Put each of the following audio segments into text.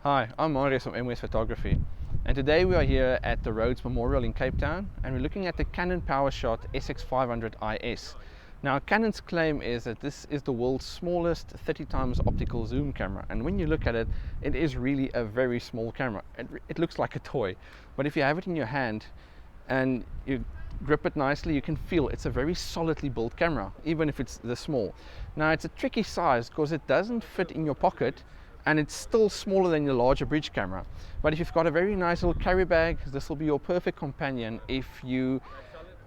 Hi, I'm Marius from MWS Photography, and today we are here at the Rhodes Memorial in Cape Town, and we're looking at the Canon Powershot SX500is. Now, Canon's claim is that this is the world's smallest 30 times optical zoom camera, and when you look at it, it is really a very small camera. It looks like a toy, but if you have it in your hand and you grip it nicely, you can feel it's a very solidly built camera, even if it's this small. Now, it's a tricky size because it doesn't fit in your pocket, and it's still smaller than your larger bridge camera. But if you've got a very nice little carry bag, this will be your perfect companion if you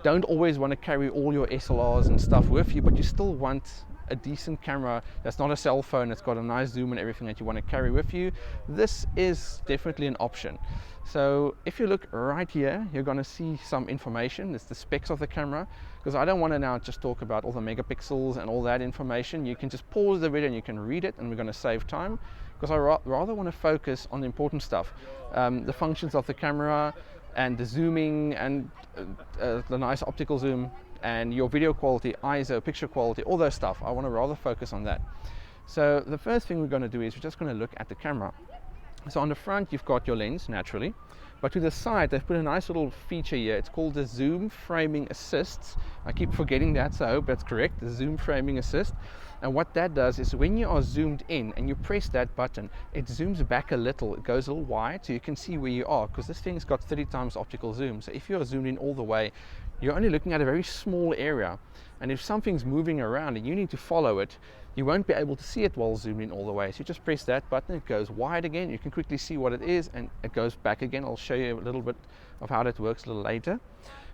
don't always want to carry all your SLRs and stuff with you, but you still want a decent camera that's not a cell phone, it's got a nice zoom and everything that you want to carry with you. This is definitely an option. So if you look right here, you're going to see some information. It's the specs of the camera, because I don't want to now just talk about all the megapixels and all that information. You can just pause the video and you can read it, and we're going to save time, because I rather want to focus on the important stuff, the functions of the camera and the zooming and the nice optical zoom and your video quality, ISO, picture quality, all those stuff. I want to rather focus on that. So the first thing we're going to do is we're just going to look at the camera. So on the front you've got your lens naturally, but to the side they've put a nice little feature here. It's called the Zoom Framing Assist. I keep forgetting that, so I hope that's correct, the Zoom Framing Assist. And what that does is when you are zoomed in and you press that button, it zooms back a little, it goes a little wide so you can see where you are, because this thing's got 30 times optical zoom. So if you are zoomed in all the way, you're only looking at a very small area, and if something's moving around and you need to follow it, you won't be able to see it while zoomed in all the way. So you just press that button, it goes wide again, you can quickly see what it is, and it goes back again. I'll show you a little bit of how that works a little later.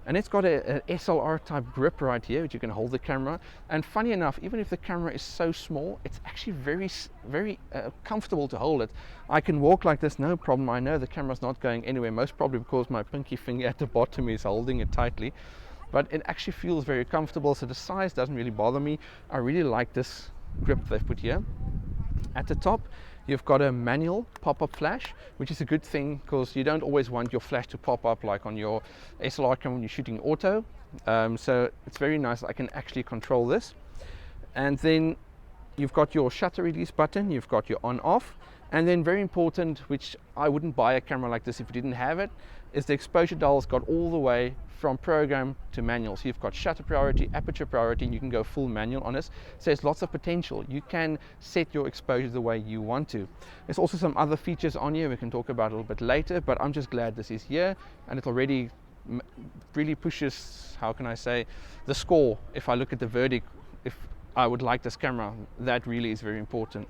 And it's got an SLR type grip right here, which you can hold the camera. And funny enough, even if the camera is so small, it's actually very comfortable to hold it. I can walk like this, no problem. I know the camera's not going anywhere, most probably because my pinky finger at the bottom is holding it tightly. But it actually feels very comfortable, so the size doesn't really bother me. I really like this grip they've put here. At the top, you've got a manual pop-up flash, which is a good thing because you don't always want your flash to pop up like on your SLR camera when you're shooting auto. So it's very nice. I can actually control this. And then you've got your shutter release button, you've got your on-off, and then very important, which I wouldn't buy a camera like this if you didn't have it, is the exposure dial's got all the way from program to manual. So you've got shutter priority, aperture priority, and you can go full manual on this. So there's lots of potential. You can set your exposure the way you want to. There's also some other features on here we can talk about a little bit later, but I'm just glad this is here, and it already really pushes, how can I say, the score. If I look at the verdict, if I would like this camera, that really is very important.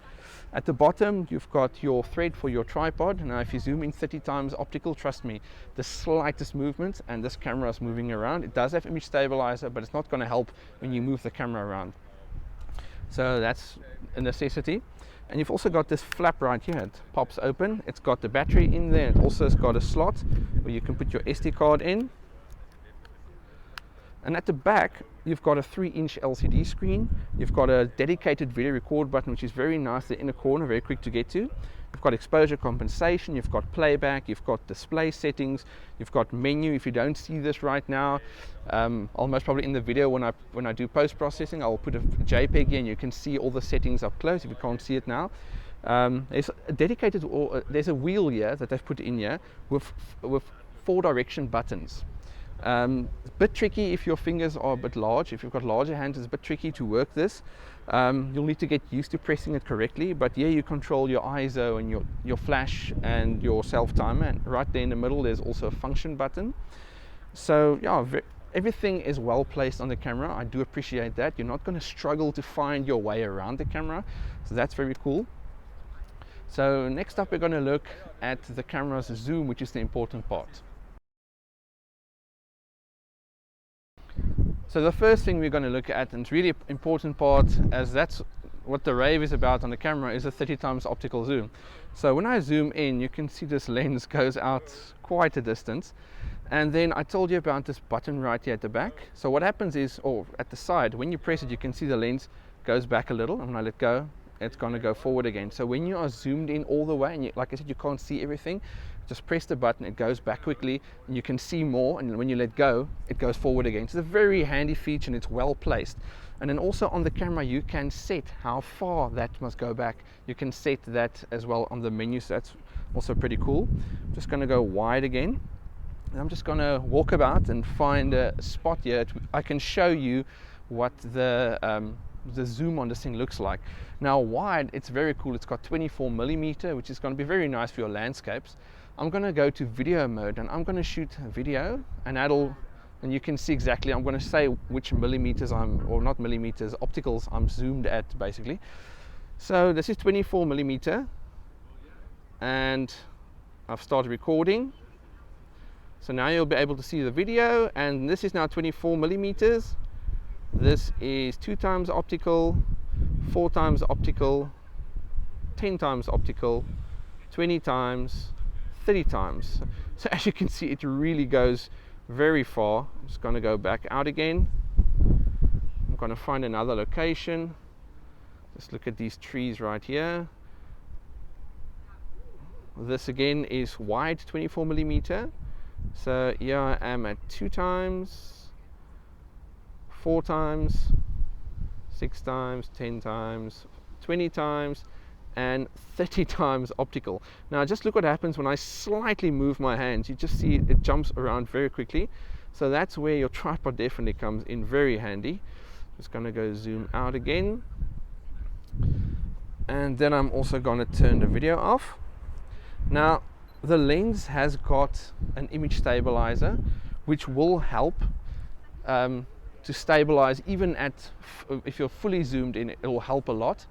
At the bottom you've got your thread for your tripod. Now if you zoom in 30 times optical, trust me, the slightest movement and this camera is moving around. It does have image stabilizer, but it's not going to help when you move the camera around. So that's a necessity. And you've also got this flap right here. It pops open, it's got the battery in there. It also has got a slot where you can put your SD card in. And at the back, you've got a 3-inch LCD screen. You've got a dedicated video record button, which is very nice, the inner corner, very quick to get to. You've got exposure compensation, you've got playback, you've got display settings, you've got menu. If you don't see this right now, I'll most probably in the video when I do post-processing, I'll put a JPEG here and you can see all the settings up close if you can't see it now. There's a dedicated, there's a wheel here that they've put in here with 4 direction buttons. It's a bit tricky if your fingers are a bit large. If you've got larger hands, it's a bit tricky to work this. You'll need to get used to pressing it correctly, but here you control your ISO and your flash and your self timer, and right there in the middle there's also a function button. So yeah, everything is well placed on the camera. I do appreciate that. You're not going to struggle to find your way around the camera, so that's very cool. So next up we're going to look at the camera's zoom, which is the important part. So the first thing we're going to look at, and it's really important part, as that's what the rave is about on the camera, is a 30 times optical zoom. So when I zoom in, you can see this lens goes out quite a distance. And then I told you about this button right here at the back. So what happens is, or at the side, when you press it, you can see the lens goes back a little, and when I let go, it's going to go forward again. So when you are zoomed in all the way, and like I said, you can't see everything, just press the button, it goes back quickly, and you can see more, and when you let go, it goes forward again. So it's a very handy feature, and it's well placed. And then also on the camera you can set how far that must go back. You can set that as well on the menu, so that's also pretty cool. I'm just going to go wide again. And I'm just going to walk about and find a spot here. I can show you what the zoom on this thing looks like. Now wide, it's very cool. It's got 24mm, which is going to be very nice for your landscapes. I'm going to go to video mode and I'm going to shoot video, and you can see exactly, I'm going to say which millimeters or not millimeters, opticals I'm zoomed at basically. So this is 24mm, and I've started recording. So now you'll be able to see the video, and this is now 24mm. This is 2 times optical, 4 times optical, 10 times optical, 20 times, 30 times. So as you can see, it really goes very far. I'm just going to go back out again. I'm going to find another location. Just look at these trees right here. This again is wide 24mm. So here I am at 2 times, 4 times, 6 times, 10 times, 20 times, and 30 times optical. Now just look what happens when I slightly move my hands. You just see it jumps around very quickly. So that's where your tripod definitely comes in very handy. Just going to go zoom out again. And then I'm also going to turn the video off. Now the lens has got an image stabilizer, which will help to stabilize even if you're fully zoomed in. It will help a lot.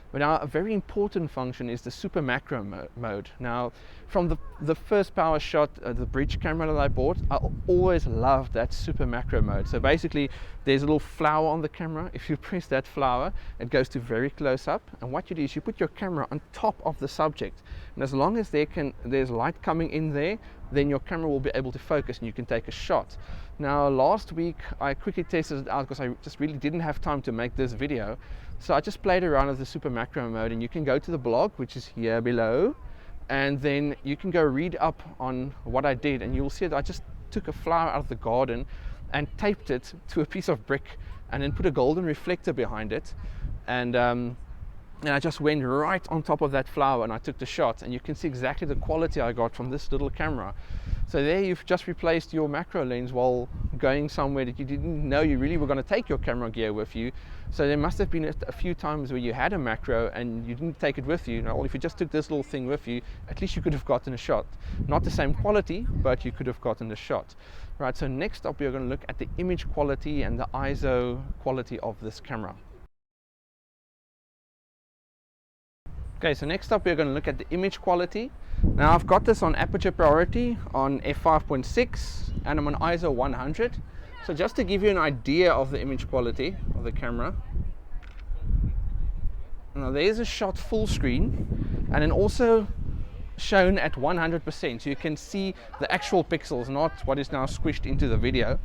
But now a very important function is the super macro mode. Now from the first Powershot, the bridge camera that I bought, I always loved that super macro mode. So basically there's a little flower on the camera. If you press that flower, it goes to very close up, and what you do is you put your camera on top of the subject, and as long as there's light coming in there, then your camera will be able to focus and you can take a shot. Now last week I quickly tested it out because I just really didn't have time to make this video. So I just played around with the super macro mode, and you can go to the blog, which is here below, and then you can go read up on what I did, and you'll see that I just took a flower out of the garden and taped it to a piece of brick and then put a golden reflector behind it, and I just went right on top of that flower and I took the shot, and you can see exactly the quality I got from this little camera. So there you've just replaced your macro lens while going somewhere that you didn't know you really were going to take your camera gear with you. So there must have been a few times where you had a macro and you didn't take it with you. Now, if you just took this little thing with you, at least you could have gotten a shot. Not the same quality, but you could have gotten a shot. Right, so next up we're going to look at the image quality and the ISO quality of this camera. Okay, so next up we're going to look at the image quality. Now I've got this on aperture priority on f5.6 and I'm on ISO 100. So just to give you an idea of the image quality of the camera. Now there's a shot full screen, and then also shown at 100%, so you can see the actual pixels, not what is now squished into the video.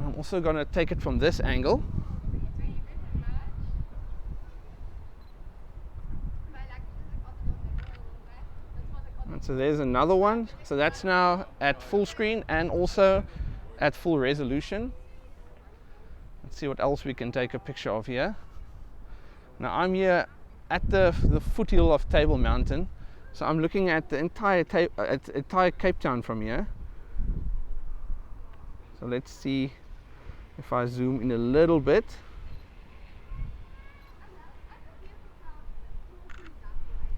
I'm also going to take it from this angle. And so there's another one. So that's now at full screen and also at full resolution. Let's see what else we can take a picture of here. Now I'm here at the foothill of Table Mountain, so I'm looking at the entire Cape Town from here. So let's see if I zoom in a little bit.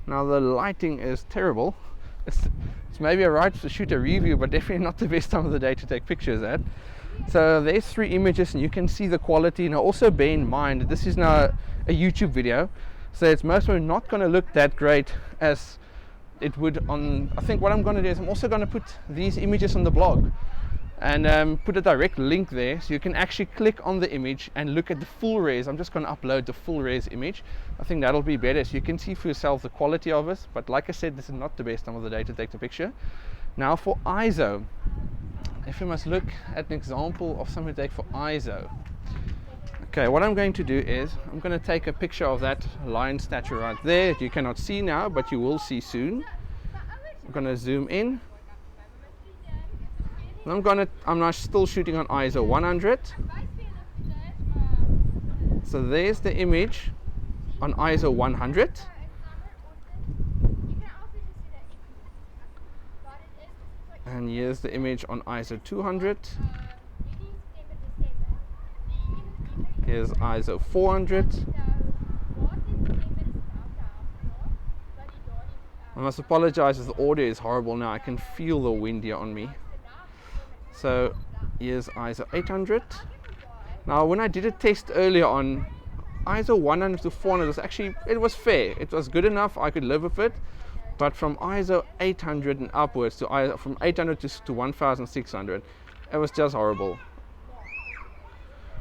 Now the lighting is terrible. It's maybe alright to shoot a review, but definitely not the best time of the day to take pictures at. So there's 3 images and you can see the quality. Now also bear in mind that this is now a YouTube video, so it's most probably not going to look that great as it would on. I think what I'm going to do is I'm also going to put these images on the blog and put a direct link there, so you can actually click on the image and look at the full res. I'm just going to upload the full res image. I think that'll be better, so you can see for yourself the quality of it. But like I said, this is not the best time of the day to take the picture. Now for ISO, if you must look at an example of something to take for ISO. Okay, what I'm going to do is I'm going to take a picture of that lion statue right there. You cannot see now, but you will see soon. I'm going to zoom in. I'm now still shooting on ISO 100. So there's the image on ISO 100. And here's the image on ISO 200. Here's ISO 400. I must apologize as the audio is horrible now. I can feel the wind here on me. So here's ISO 800. Now when I did a test earlier on ISO 100 to 400 was actually, it was fair. It was good enough. I could live with it. But from ISO 800 and upwards to from 800 to 1600, it was just horrible.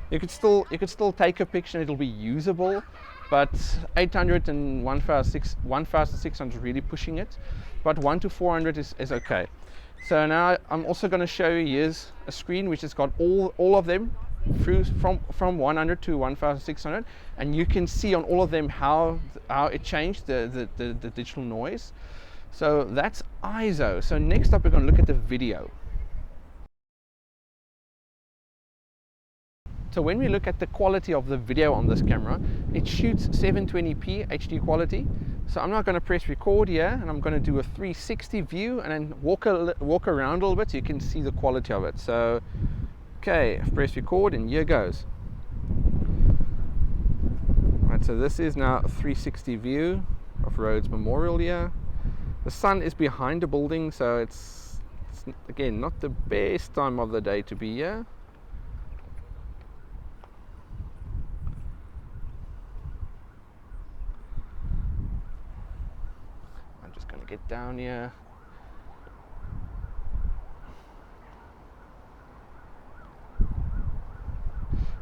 You could still take a picture and it'll be usable, but 800 and 1600 is really pushing it. But 1 to 400 is okay. So now I'm also going to show you, here's a screen which has got all of them through from 100 to 1600, and you can see on all of them how it changed the digital noise. So that's ISO. So next up we're going to look at the video. So when we look at the quality of the video on this camera, it shoots 720p HD quality. So I'm not going to press record here, and I'm going to do a 360 view and then walk around a little bit so you can see the quality of it. So okay, press record and here goes. Right, so this is now a 360 view of Rhodes Memorial here. The sun is behind the building, so it's again not the best time of the day to be here. I'm just going to get down here.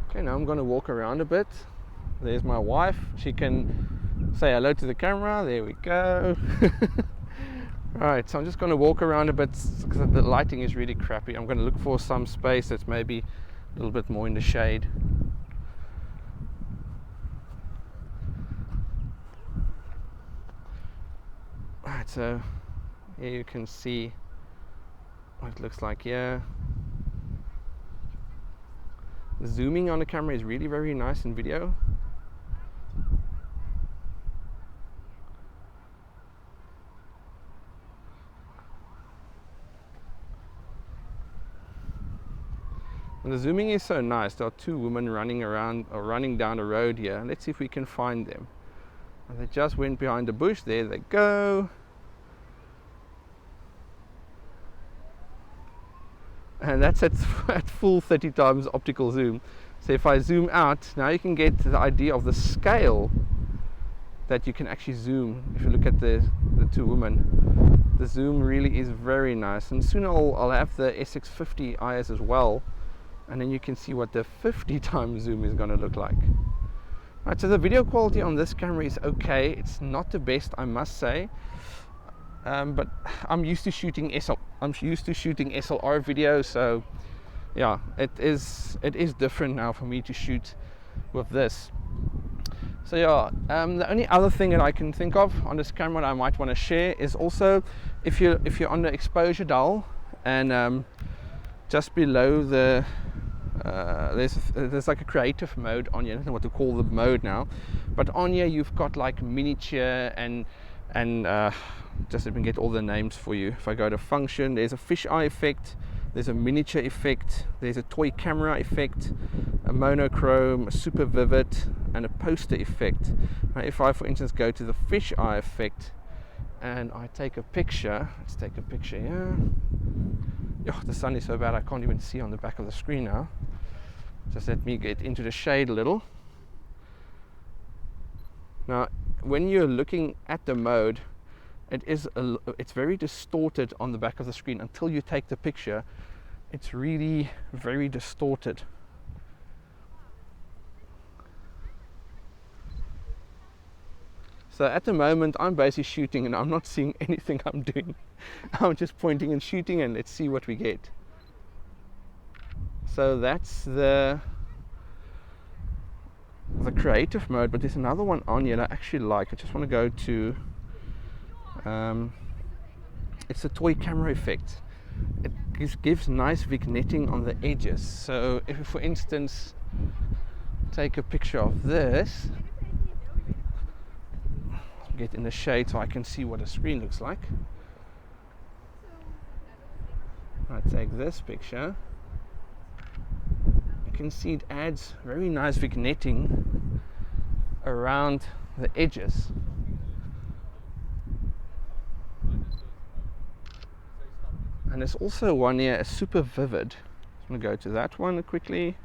Okay, now I'm going to walk around a bit. There's my wife. She can say hello to the camera. There we go. Right, so I'm just going to walk around a bit because the lighting is really crappy. I'm going to look for some space that's maybe a little bit more in the shade. Right, so here you can see what it looks like here. The zooming on the camera is really very nice in video. And the zooming is so nice. There are two women running around or running down the road here. Let's see if we can find them. And they just went behind the bush. There they go. And that's at full 30 times optical zoom. So if I zoom out, now you can get the idea of the scale that you can actually zoom. If you look at the two women, the zoom really is very nice. And soon I'll have the SX500is as well, and then you can see what the 50 times zoom is going to look like. Right, so the video quality on this camera is okay. It's not the best, I must say, but I'm used to shooting SLR videos, so yeah, it is different now for me to shoot with this. So yeah, the only other thing that I can think of on this camera that I might want to share is also if you're on the exposure dial, and just below the there's like a creative mode on here. I don't know what to call the mode now, but on here you've got like miniature and just let me get all the names for you. If I go to function, there's a fisheye effect, there's a miniature effect, there's a toy camera effect, a monochrome, a super vivid, and a poster effect. Now if I, for instance, go to the fisheye effect and I take a picture, let's take a picture here. Oh, the sun is so bad I can't even see on the back of the screen now. Just let me get into the shade a little. Now when you're looking at the mode, it's very distorted on the back of the screen. Until you take the picture, it's really very distorted. So at the moment I'm basically shooting and I'm not seeing anything I'm doing. I'm just pointing and shooting, and let's see what we get. So that's the creative mode, but there's another one on here that I actually like. I just want to go to it's a toy camera effect. It gives nice vignetting on the edges. So if, for instance, take a picture of this, get in the shade so I can see what the screen looks like. I take this picture. You can see it adds very nice vignetting around the edges. And there's also one here, a super vivid. I'm going to go to that one quickly.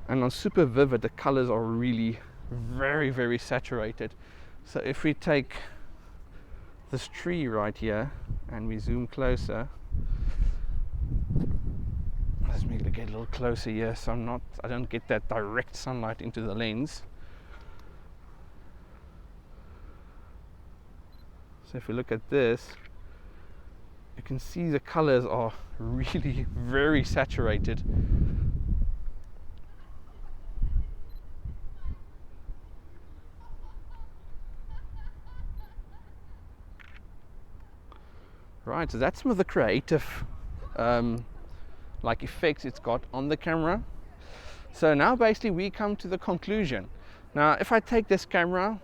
And on super vivid, the colors are really very, very saturated. So if we take this tree right here and we zoom closer, let's make it get a little closer here so I don't get that direct sunlight into the lens. So if we look at this, you can see the colors are really very saturated. Right, so that's some of the creative like effects it's got on the camera. So now basically we come to the conclusion. Now if I take this camera,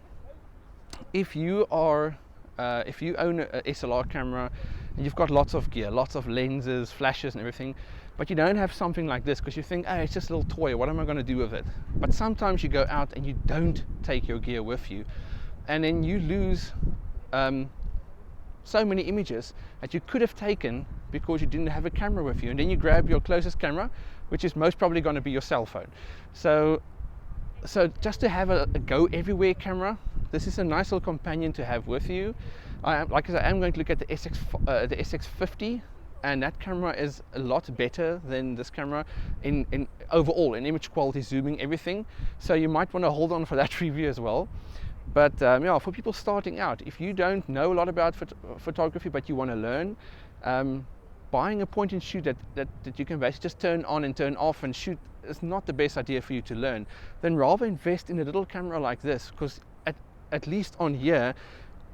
if you own a SLR camera and you've got lots of gear, lots of lenses, flashes and everything, but you don't have something like this because you think, oh, it's just a little toy, what am I going to do with it? But sometimes you go out and you don't take your gear with you, and then you lose so many images that you could have taken because you didn't have a camera with you, and then you grab your closest camera, which is most probably going to be your cell phone. So just to have a go everywhere camera, this is a nice little companion to have with you. Like I said, I'm going to look at the SX50, and that camera is a lot better than this camera in overall in image quality, zooming, everything. So you might want to hold on for that review as well. But yeah, for people starting out, if you don't know a lot about photography but you want to learn, buying a point and shoot that you can basically just turn on and turn off and shoot is not the best idea for you to learn. Then rather invest in a little camera like this, because at least on here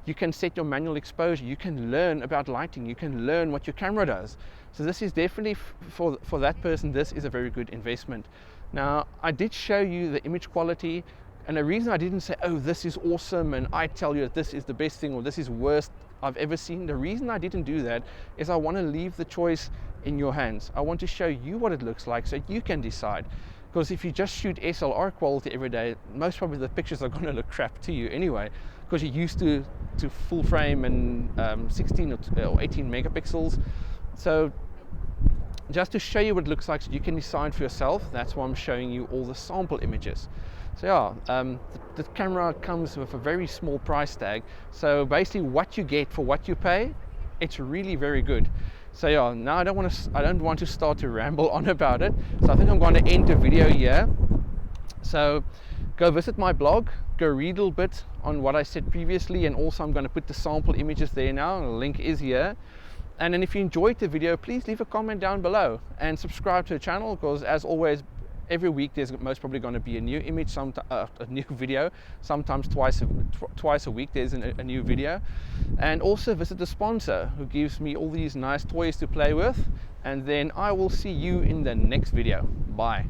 you can set your manual exposure, you can learn about lighting, you can learn what your camera does. So this is definitely for that person, this is a very good investment. Now I did show you the image quality, and the reason I didn't say, oh, this is awesome and I tell you that this is the best thing or this is worst I've ever seen, the reason I didn't do that is I want to leave the choice in your hands. I want to show you what it looks like so you can decide. Because if you just shoot SLR quality every day, most probably the pictures are going to look crap to you anyway, because you're used to full frame and 16 or 18 megapixels. So just to show you what it looks like so you can decide for yourself, that's why I'm showing you all the sample images. So yeah, the camera comes with a very small price tag. So basically what you get for what you pay, it's really very good. So yeah, now I don't want to start to ramble on about it. So I think I'm going to end the video here. So go visit my blog, go read a little bit on what I said previously, and also I'm going to put the sample images there now. The link is here. And then if you enjoyed the video, please leave a comment down below and subscribe to the channel, because as always, every week there's most probably going to be a new image, a new video. Sometimes twice a week there's a new video. And also visit the sponsor who gives me all these nice toys to play with. And then I will see you in the next video. Bye.